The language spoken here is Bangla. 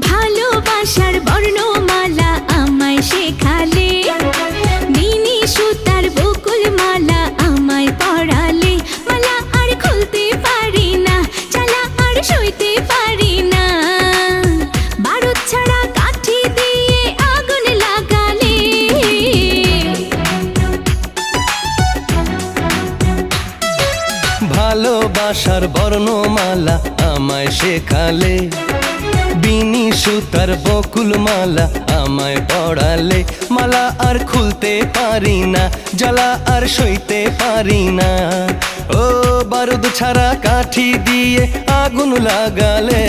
ভালোবাসার বর্ণমালা আমায় শেখালে, মিনি সুতার বকুল মালা আমায় পরালে। মালা আর খুলতে পারি না, জ্বালা আর সইতে পারি না। বারুদ ছাড়া কাঠি দিয়ে আগুন লাগালে। ভালোবাসার বর্ণমালা আমায় শেখালে, বিনি সুতার বকুল মালা আমায় পড়ালে। মালা আর খুলতে পারি না, জ্বালা আর সইতে পারি না। ও বারুদ ছাড়া কাঠি দিয়ে আগুন লাগালে।